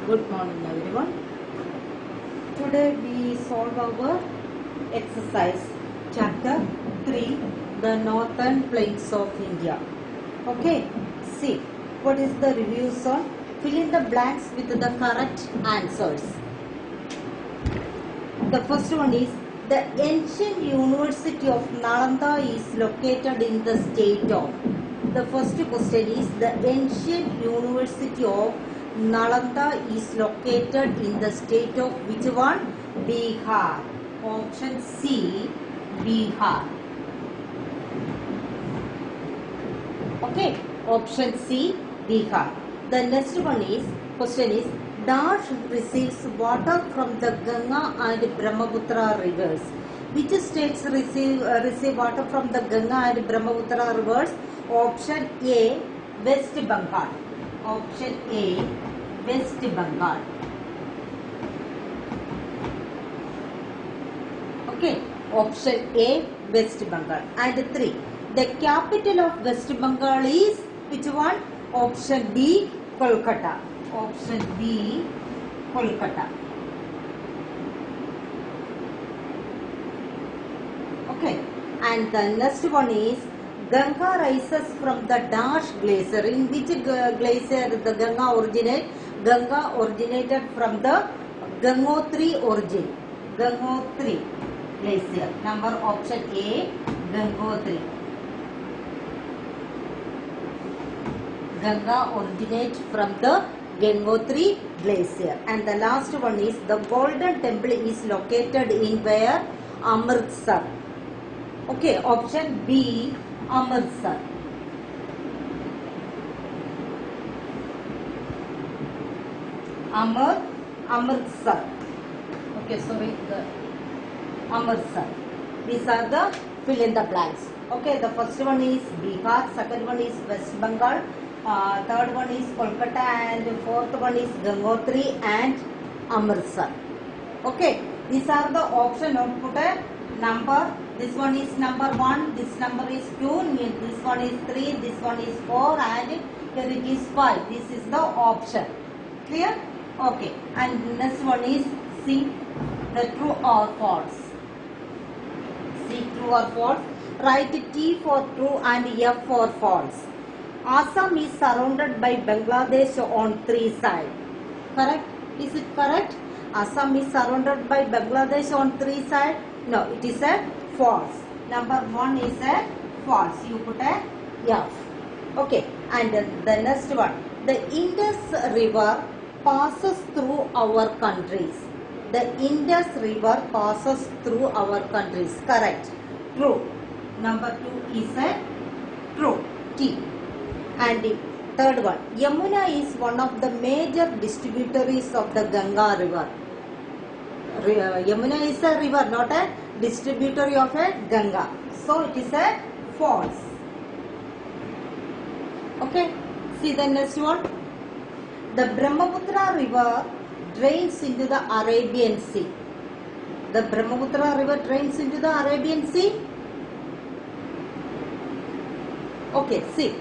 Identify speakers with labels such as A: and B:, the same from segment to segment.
A: Good morning everyone. Today we solve our exercise chapter 3, the northern plains of India. Okay, see what is the reviews on. Fill in the blanks with the correct answers. The first one is the ancient university of Nalanda is located in the state of. The first question is the ancient university of Nalanda is located in the state of which one? Bihar. Option C, Bihar. Okay, option C, Bihar. The next one is, question is, Dash receives water from the Ganga and Brahmaputra rivers. Which states receive water from the Ganga and Brahmaputra rivers? Option A, West Bengal. Option A, West Bengal. Okay, option A, West Bengal. And 3. The capital of West Bengal is which one? Option B, Kolkata. Option B, Kolkata. Okay, and the next one is Ganga rises from the Dash glacier. In which glacier the Ganga originated? Ganga originated from the Gangotri origin. Gangotri glacier. Number option A, Gangotri. Ganga originates from the Gangotri glacier. And the last one is the Golden Temple is located in where? Amritsar. Okay, option B, Amritsar. Amritsar. Okay, sorry, the Amritsar. These are the fill in the blanks. Okay, the first one is Bihar, second one is West Bengal, third one is Kolkata, and fourth one is Gangotri and Amritsar. Okay, these are the option. Put a number. This one is number 1, this number is 2, this one is 3, this one is 4, and here it is 5. This is the option. Clear? Okay. And next one is C, the true or false. C, true or false. Write T for true and F for false. Assam is surrounded by Bangladesh on 3 sides. Correct? Is it correct? Assam is surrounded by Bangladesh on 3 sides. No, it is a false. Number 1 is a false. You put a F. Okay. And the next one. The Indus River passes through our countries. The Indus River passes through our countries. Correct. True. Number 2 is a true. T. And the third one. Yamuna is one of the major distributaries of the Ganga River. Yamuna is a river, not a distributary of a Ganga. So it is a false. Okay. See the next one. The Brahmaputra river drains into the Arabian Sea. The Brahmaputra river drains into the Arabian Sea. Okay, see.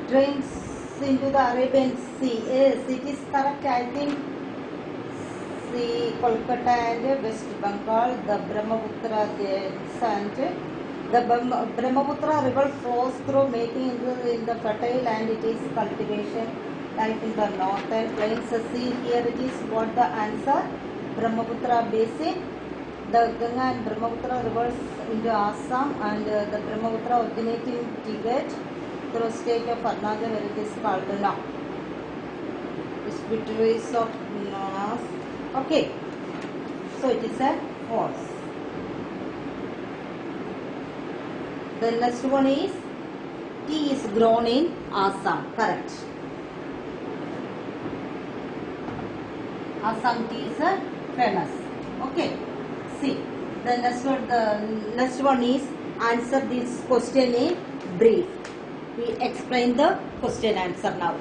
A: Drains into the Arabian Sea. Yes, it is correct, I think. See, Kolkata and West Bengal, the Brahmaputra and the Brahmaputra river flows through, making in the fertile and it is cultivation like in the northern plains. See, here it is what the answer. Brahmaputra basin, the Ganga and Brahmaputra rivers into Assam, and the Brahmaputra originating in Tibet through state of Arunachal, where it is called now. Tributaries of Nanas. Okay, so it is a false. The next one is tea is grown in Assam. Correct. Assam tea is famous. Okay. See, the next one is answer this question in brief. We explain the question answer now.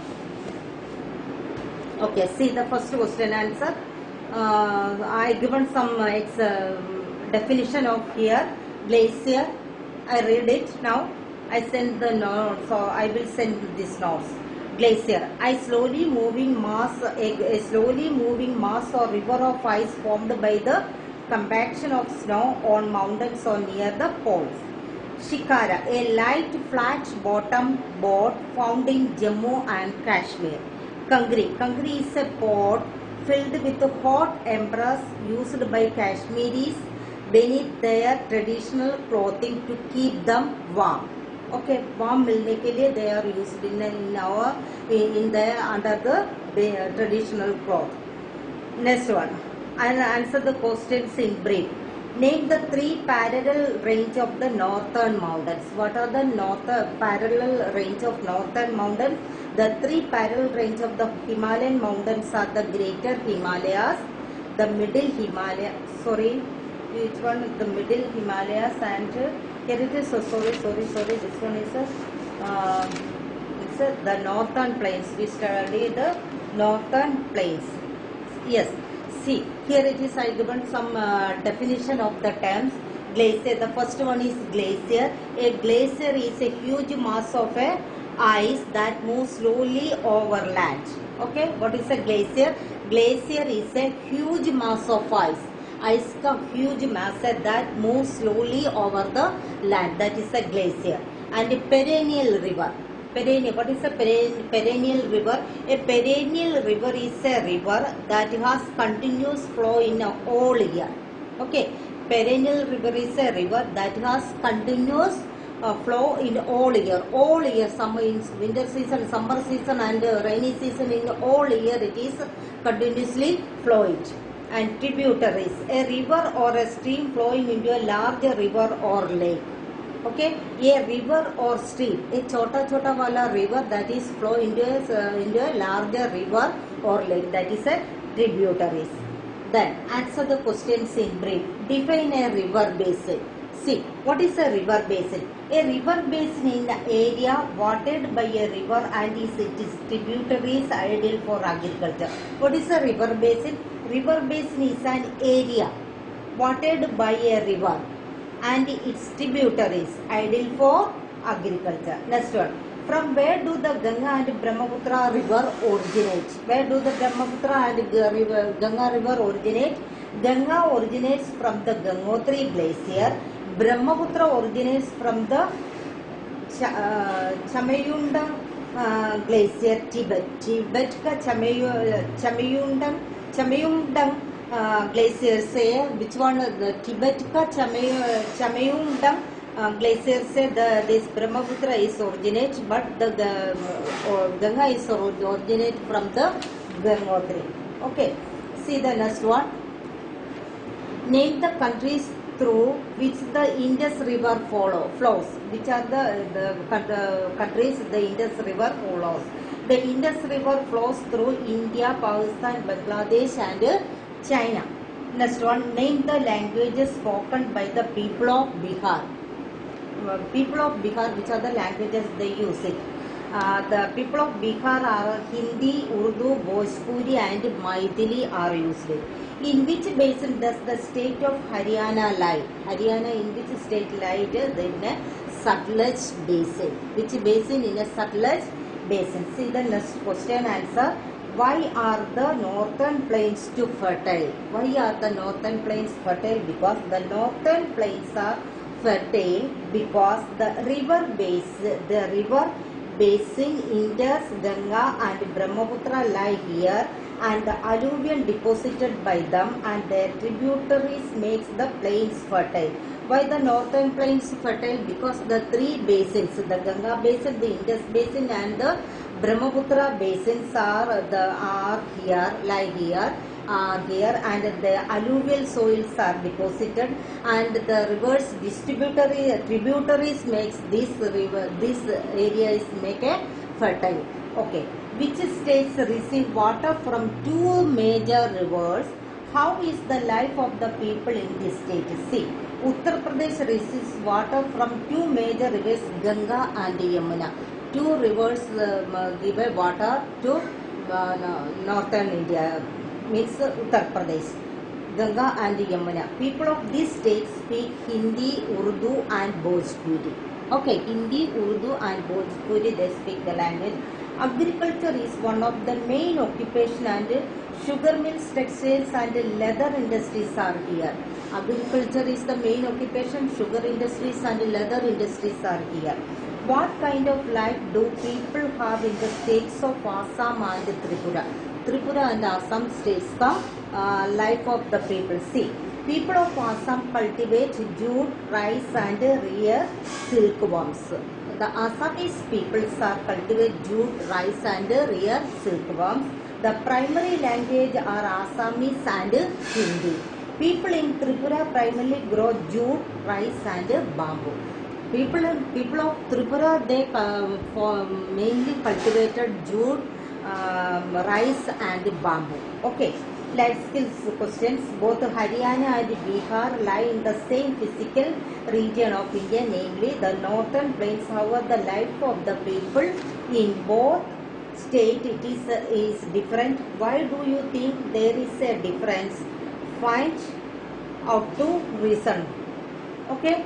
A: Okay. See the first question answer. I given some definition of here glacier. I read it now. I send the notes, so I will send this notes. glacier. A slowly moving mass, a slowly moving mass or river of ice formed by the compaction of snow on mountains or near the poles. Shikara, a light flat bottom boat found in Jammu and Kashmir. Kangri, Kangri is a pot filled with hot embers used by Kashmiris beneath their traditional clothing to keep them warm. Okay, warm milne ke liye they are used in the under the traditional cloth. Next one, I'll answer the questions in brief. Name the three parallel range of the northern mountains. What are the parallel range of northern mountains? The three parallel range of the Himalayan mountains are the Greater Himalayas, the Middle Himalaya. Sorry, which one? The Middle Himalayas and here it is. So sorry. This one is the northern plains. We study the northern plains. Yes. See, here it is. I given some definition of the terms. Glacier. The first one is glacier. A glacier is a huge mass of ice that moves slowly over land. Okay. What is a glacier? Glacier is a huge mass of ice. Ice का huge mass that moves slowly over the land. That is a glacier. And a perennial river. Perennial. What is a perennial river? A perennial river is a river that has continuous flow in a whole year. Okay. Perennial river is a river that has continuous flow in all year. All year, summer in winter season, summer season, and rainy season. In all year, it is continuously flowing. And tributaries, a river or a stream flowing into a larger river or lake. Okay, a river or stream, a chota wala river that is flow into a larger river or lake, that is a tributaries. Then answer the questions in brief. Define a river basin. See, what is a river basin? A river basin in the area watered by a river and its tributaries ideal for agriculture. What is a river basin? River basin is an area watered by a river and its tributaries ideal for agriculture. Next one. From where do the Ganga and Brahmaputra river originate? Where do the Brahmaputra and Ganga river originate? Ganga originates from the Gangotri glacier. Brahmaputra originates from the Chamayunda glacier, Tibet. Tibet का Chamayundam glacier से which one? The Tibet का Chamayundam glacier से this Brahmaputra is originate, but the Ganga is originate from the Gangotri. Okay, see the next one. Name the countries through which the Indus River flows. Which are the countries the Indus River flows? The Indus River flows through India, Pakistan, Bangladesh and China. Next one, name the languages spoken by the people of Bihar. People of Bihar, which are the languages they use it? The people of Bihar are Hindi, Urdu, Bhojpuri and Maithili are used. In which basin does the state of Haryana lie? Haryana in which state lies? In a Sutlej basin. Which basin? In a Sutlej basin. See the next question answer. Why are the northern plains too fertile? Why are the northern plains fertile? Because the northern plains are fertile because the river basin Indus, Ganga and Brahmaputra lie here, and the alluvium deposited by them and their tributaries makes the plains fertile. Why the northern plains fertile? Because the three basins, the Ganga basin, the Indus basin and the Brahmaputra basins lie here, and the alluvial soils are deposited, and the rivers tributaries makes this area is make a fertile. Okay, which states receive water from two major rivers? How is the life of the people in this state? See, Uttar Pradesh receives water from two major rivers, Ganga and Yamuna. Two rivers give water to northern India, means Uttar Pradesh, Ganga and Yamuna. People of this state speak Hindi, Urdu and Bhojpuri. Okay, Hindi, Urdu and Bhojpuri, they speak the language. Agriculture is one of the main occupation and sugar mills, textiles and leather industries are here. Agriculture is the main occupation, sugar industries and leather industries are here. What kind of life do people have in the states of Assam and Tripura? Tripura and Assam states the life of the people. See, people of Assam cultivate jute, rice and rear silkworms. The Assamese peoples are cultivate jute, rice and rear silkworms. The primary language are Assamese and Hindi. People in Tripura primarily grow jute, rice and bamboo. People of Tripura, they mainly cultivated jute, rice and bamboo. Okay, life skills questions. Both Haryana and Bihar lie in the same physical region of India, namely the northern plains. However, the life of the people in both states is different. Why do you think there is a difference? Find out two reasons. Okay.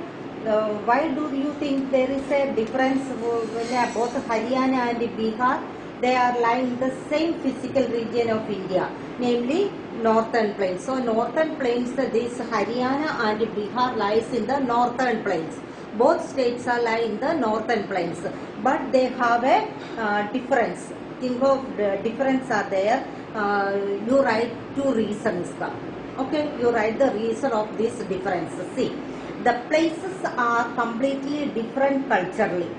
A: Why do you think there is a difference when both Haryana and Bihar, they are lying in the same physical region of India, namely northern plains. So northern plains, this Haryana and Bihar lies in the northern plains. Both states are lying in the northern plains, but they have a difference. Think of the difference are there. You write two reasons. Okay, you write the reason of this difference. See, the places are completely different culturally.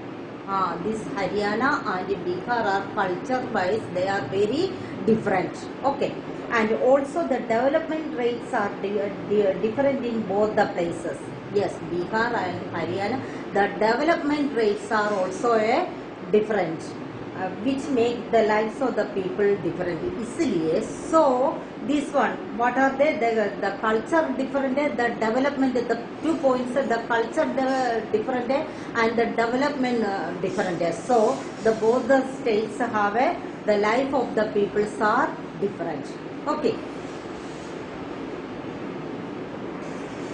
A: This Haryana and Bihar are culture wise, they are very different. Okay, and also the development rates are different in both the places. Yes, Bihar and Haryana, the development rates are also different, which make the lives of the people different. Easily, so this one, what are they? The culture different, the development, the 2 points, the culture different and the development different. So the both the states have the life of the peoples are different. Okay.